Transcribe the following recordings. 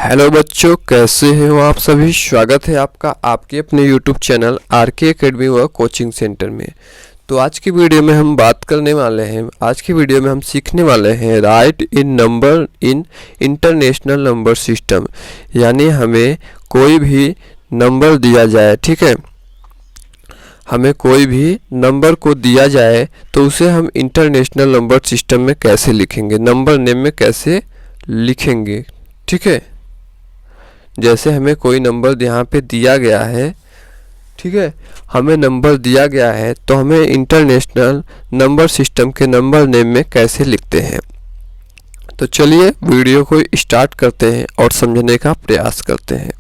Hello बच्चों, कैसे हो आप सभी। स्वागत है आपका आपके अपने यूट्यूब चैनल आरके एकेडमी व कोचिंग सेंटर में। तो आज की वीडियो में हम बात करने वाले हैं, आज की वीडियो में हम सीखने वाले हैं right in number in international number system. यानी हमें कोई भी नंबर दिया जाए, ठीक है, हमें कोई भी नंबर को दिया जाए तो उसे हम इंटरनेशनल नंबर सिस्टम में कैसे लिखेंगे, नंबर नेम में कैसे लिखेंगे। ठीक है, जैसे हमें कोई नंबर यहाँ पे दिया गया है, ठीक है, हमें नंबर दिया गया है तो हमें इंटरनेशनल नंबर सिस्टम के नंबर नेम में कैसे लिखते हैं। तो चलिए वीडियो को स्टार्ट करते हैं और समझने का प्रयास करते हैं।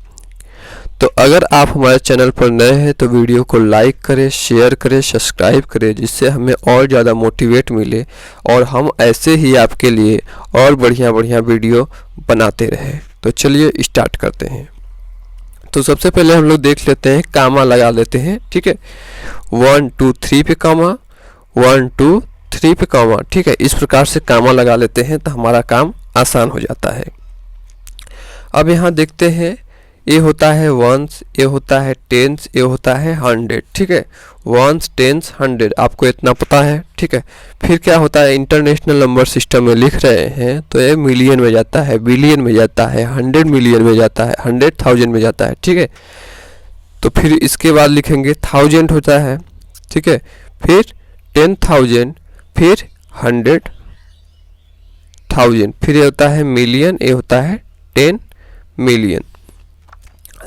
तो अगर आप हमारे चैनल पर नए हैं तो वीडियो को लाइक करें, शेयर करें, सब्सक्राइब करें, जिससे हमें और ज़्यादा मोटिवेट मिले और हम ऐसे ही आपके लिए और बढ़िया वीडियो बनाते रहें। तो चलिए स्टार्ट करते हैं। तो सबसे पहले हम लोग देख लेते हैं, कामा लगा लेते हैं, ठीक है, 1 2 3 पे कामा, 1 2 3 पे कामा, ठीक है, इस प्रकार से कामा लगा लेते हैं तो हमारा काम आसान हो जाता है। अब यहाँ देखते हैं, ये होता है वंस, ये होता है टेंस, ये होता है हंड्रेड, ठीक है, वंस टेंस हंड्रेड, आपको इतना पता है, ठीक है। फिर क्या होता है, इंटरनेशनल नंबर सिस्टम में लिख रहे हैं तो ये मिलियन में जाता है, बिलियन में जाता है, 100 मिलियन में जाता है, 100,000 में जाता है, ठीक है। तो फिर इसके बाद लिखेंगे थाउजेंड होता है, ठीक है, फिर 10,000, फिर 100,000, फिर ये होता है मिलियन, ये होता है 10 मिलियन।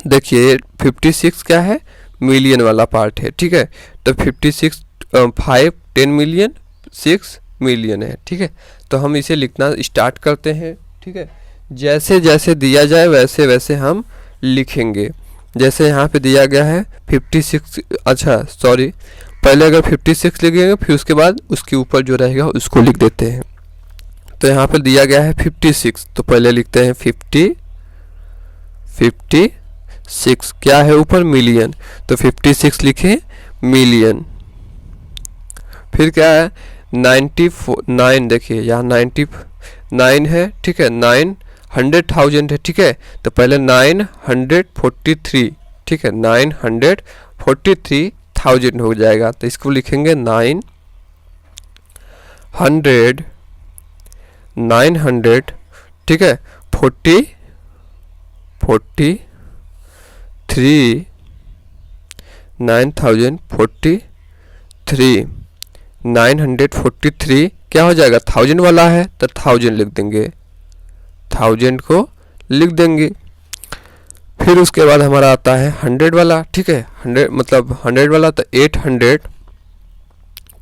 देखिए 56 क्या है, मिलियन वाला पार्ट है, ठीक है। तो 56 5 10 मिलियन 6 मिलियन है, ठीक है। तो हम इसे लिखना स्टार्ट करते हैं, ठीक है। जैसे जैसे दिया जाए वैसे वैसे हम लिखेंगे। जैसे यहाँ पे दिया गया है 56, अच्छा सॉरी, पहले अगर 56 लिखेंगे फिर उसके बाद उसके ऊपर जो रहेगा उसको लिख देते हैं। तो यहाँ पे दिया गया है 56, तो पहले लिखते हैं 56 क्या है ऊपर, मिलियन, तो 56 लिखे मिलियन। फिर क्या है 9, देखिए यहाँ 99 है, ठीक है, 900,000 है, ठीक है। तो पहले 943, ठीक है, 943,000 हो जाएगा, तो इसको लिखेंगे 900, ठीक है, 43 943 क्या हो जाएगा, 1000 वाला है तो 1000 लिख देंगे, 1000 को लिख देंगे। फिर उसके बाद हमारा आता है 100 वाला, ठीक है, 100 मतलब 100 वाला, तो 800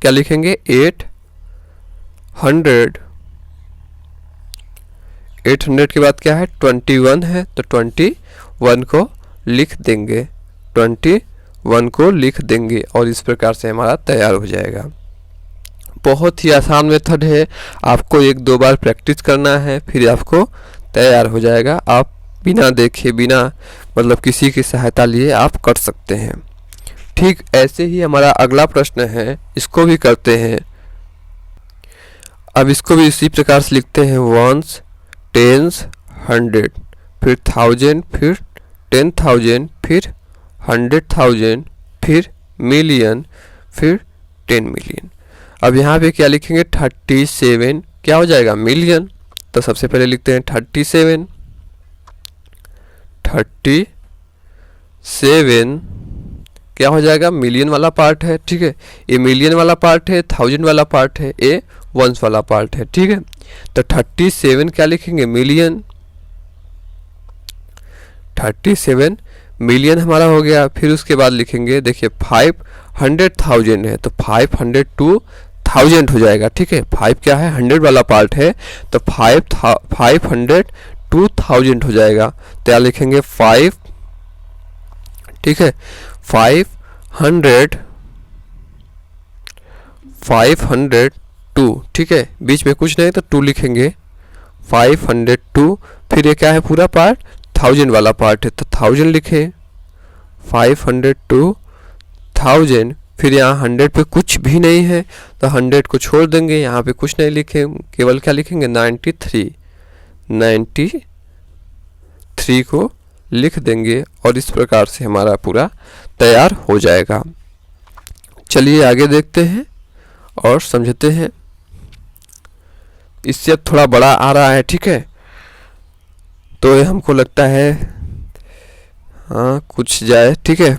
क्या लिखेंगे, 800 के बाद क्या है 21 है, तो 21 को लिख देंगे, 21 को लिख देंगे और इस प्रकार से हमारा तैयार हो जाएगा। बहुत ही आसान मेथड है, आपको 1-2 बार प्रैक्टिस करना है फिर आपको तैयार हो जाएगा। आप बिना देखे, बिना मतलब किसी की सहायता लिए आप कर सकते हैं। ठीक ऐसे ही हमारा अगला प्रश्न है, इसको भी करते हैं। अब इसको भी इसी प्रकार से लिखते हैं, वंस टेंस 100, फिर 1000, फिर 10,000, फिर 100,000, फिर मिलियन, फिर 10 मिलियन। अब यहाँ पे क्या लिखेंगे, 37 क्या हो जाएगा, मिलियन। तो सबसे पहले लिखते हैं 37 क्या हो जाएगा, मिलियन वाला पार्ट है, ठीक है, ये मिलियन वाला पार्ट है, 1000 वाला पार्ट है, ये वंस वाला पार्ट है, ठीक है। तो 37 क्या लिखेंगे, मिलियन, 37 मिलियन हमारा हो गया। फिर उसके बाद लिखेंगे, देखिए 500,000 है तो 502,000 हो जाएगा, ठीक है, 5 क्या है, 100 वाला पार्ट है, तो 502,000 हो जाएगा। तो यहाँ लिखेंगे 5, ठीक है, 502, ठीक है, बीच में कुछ नहीं तो 2 लिखेंगे, 502। फिर ये क्या है, पूरा पार्ट 1000 वाला पार्ट है तो 1000 लिखे, 502,000। फिर यहाँ 100 पे कुछ भी नहीं है तो 100 को छोड़ देंगे, यहाँ पे कुछ नहीं लिखे, केवल क्या लिखेंगे, 93 3 को लिख देंगे और इस प्रकार से हमारा पूरा तैयार हो जाएगा। चलिए आगे देखते हैं और समझते हैं। इससे अब थोड़ा बड़ा आ रहा है, ठीक है, तो ये हमको लगता है हाँ कुछ जाए, ठीक है,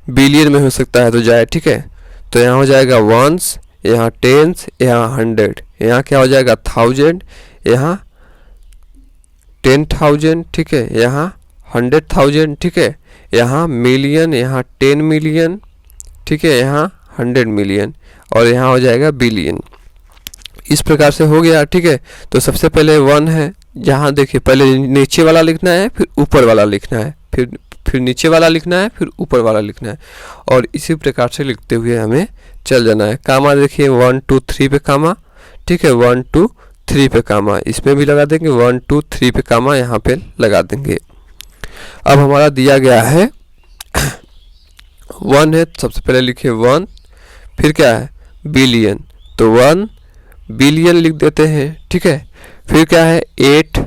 बिलियन में हो सकता है तो जाए, ठीक है। तो यहाँ हो जाएगा वंस, यहाँ टेंस, यहाँ 100, यहाँ क्या हो जाएगा 1000, यहाँ 10,000, ठीक है, यहाँ 100,000, ठीक है, यहाँ मिलियन, यहाँ 10 मिलियन, ठीक है, यहाँ 100 मिलियन और यहाँ हो जाएगा बिलियन। इस प्रकार से हो गया, ठीक है। तो सबसे पहले 1 है, यहाँ देखिए पहले नीचे वाला लिखना है, फिर ऊपर वाला लिखना है, फिर नीचे वाला लिखना है, फिर ऊपर वाला लिखना है और इसी प्रकार से लिखते हुए हमें चल जाना है। कामा देखिए 1 2 3 पे कामा, ठीक है, 1 2 3 पे कामा, इसमें भी लगा देंगे, 1 2 3 पे कामा यहाँ पे लगा देंगे। अब हमारा दिया गया है 1 है, सबसे पहले लिखिए 1, फिर क्या है बिलियन, तो 1 बिलियन लिख देते हैं, ठीक है। फिर क्या है 8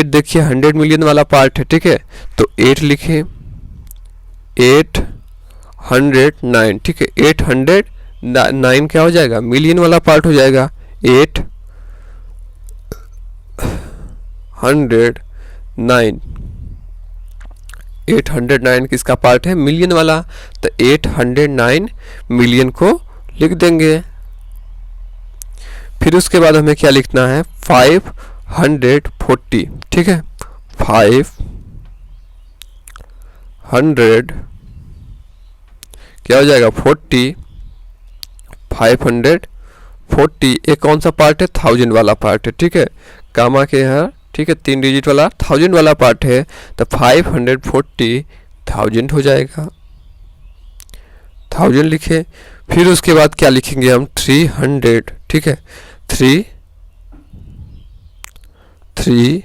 देखिए 100 मिलियन वाला पार्ट है, ठीक है, तो 8 लिखें, 809, ठीक है, 809 क्या हो जाएगा मिलियन वाला पार्ट हो जाएगा, 809 किसका पार्ट है मिलियन वाला, तो 809 मिलियन को लिख देंगे। फिर उसके बाद हमें क्या लिखना है 540, ठीक है, 500 क्या हो जाएगा 40, 540 एक कौन सा पार्ट है 1000 वाला पार्ट है, ठीक है, कामा के यहाँ, ठीक है, 3 डिजिट वाला 1000 वाला पार्ट है, तो 540,000 हो जाएगा, 1000 लिखे। फिर उसके बाद क्या लिखेंगे हम 300, ठीक है, 324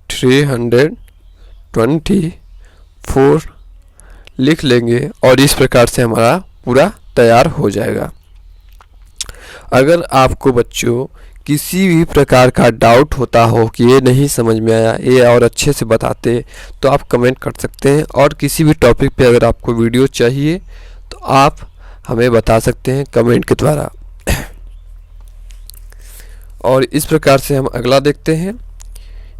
324 लिख लेंगे और इस प्रकार से हमारा पूरा तैयार हो जाएगा। अगर आपको बच्चों किसी भी प्रकार का डाउट होता हो कि ये नहीं समझ में आया, ये और अच्छे से बताते, तो आप कमेंट कर सकते हैं और किसी भी टॉपिक पे अगर आपको वीडियो चाहिए तो आप हमें बता सकते हैं कमेंट के द्वारा। और इस प्रकार से हम अगला देखते हैं,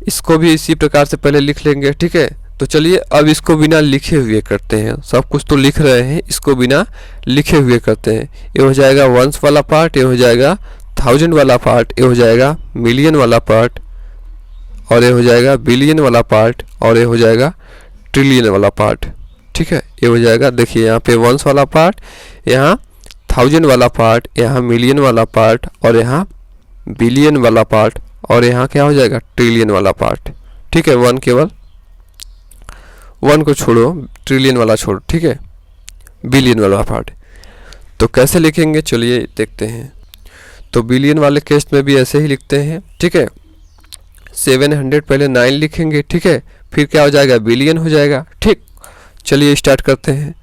इसको भी इसी प्रकार से पहले लिख लेंगे, ठीक है। तो चलिए अब इसको बिना लिखे हुए करते हैं, सब कुछ तो लिख रहे हैं, इसको बिना लिखे हुए करते हैं। ये हो जाएगा वंस वाला पार्ट, ये हो जाएगा 1000 वाला पार्ट, ये हो जाएगा मिलियन वाला पार्ट और ये हो जाएगा बिलियन वाला पार्ट और ये हो जाएगा ट्रिलियन वाला पार्ट, ठीक है। ये हो जाएगा, देखिए यहाँ पे वंस वाला पार्ट, यहाँ 1000 वाला पार्ट, यहाँ मिलियन वाला पार्ट और यहाँ बिलियन वाला पार्ट और यहाँ क्या हो जाएगा ट्रिलियन वाला पार्ट, ठीक है। 1 केवल 1 को छोड़ो, ट्रिलियन वाला छोड़ो, ठीक है, बिलियन वाला पार्ट। तो कैसे लिखेंगे चलिए देखते हैं। तो बिलियन वाले केस में भी ऐसे ही लिखते हैं, ठीक है, 700 पहले 9 लिखेंगे, ठीक है, फिर क्या हो जाएगा बिलियन हो जाएगा, ठीक। चलिए स्टार्ट करते हैं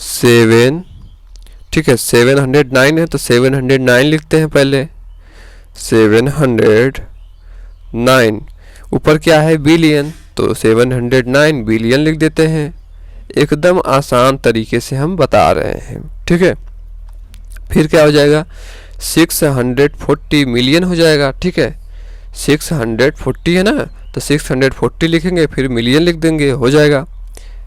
7, ठीक है, 709 है तो 709 लिखते हैं पहले, 709 ऊपर क्या है बिलियन, तो 709 बिलियन लिख देते हैं। एकदम आसान तरीके से हम बता रहे हैं, ठीक है। फिर क्या हो जाएगा 640 मिलियन हो जाएगा, ठीक है, 640 है ना, तो 640 लिखेंगे फिर मिलियन लिख देंगे, हो जाएगा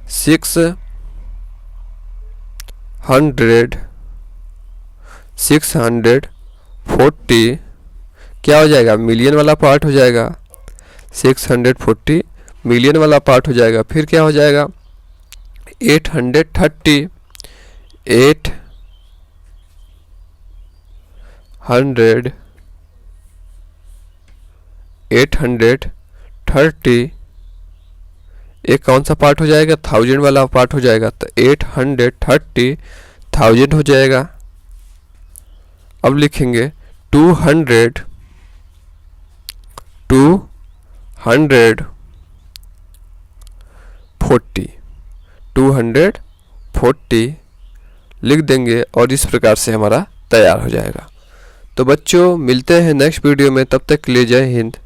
640 क्या हो जाएगा मिलियन वाला पार्ट हो जाएगा, 640 मिलियन वाला पार्ट हो जाएगा। फिर क्या हो जाएगा 830 एक कौन सा पार्ट हो जाएगा 1000 वाला पार्ट हो जाएगा, तो 830,000 हो जाएगा। अब लिखेंगे 240 240 लिख देंगे और इस प्रकार से हमारा तैयार हो जाएगा। तो बच्चों मिलते हैं नेक्स्ट वीडियो में, तब तक के लिए जय हिंद।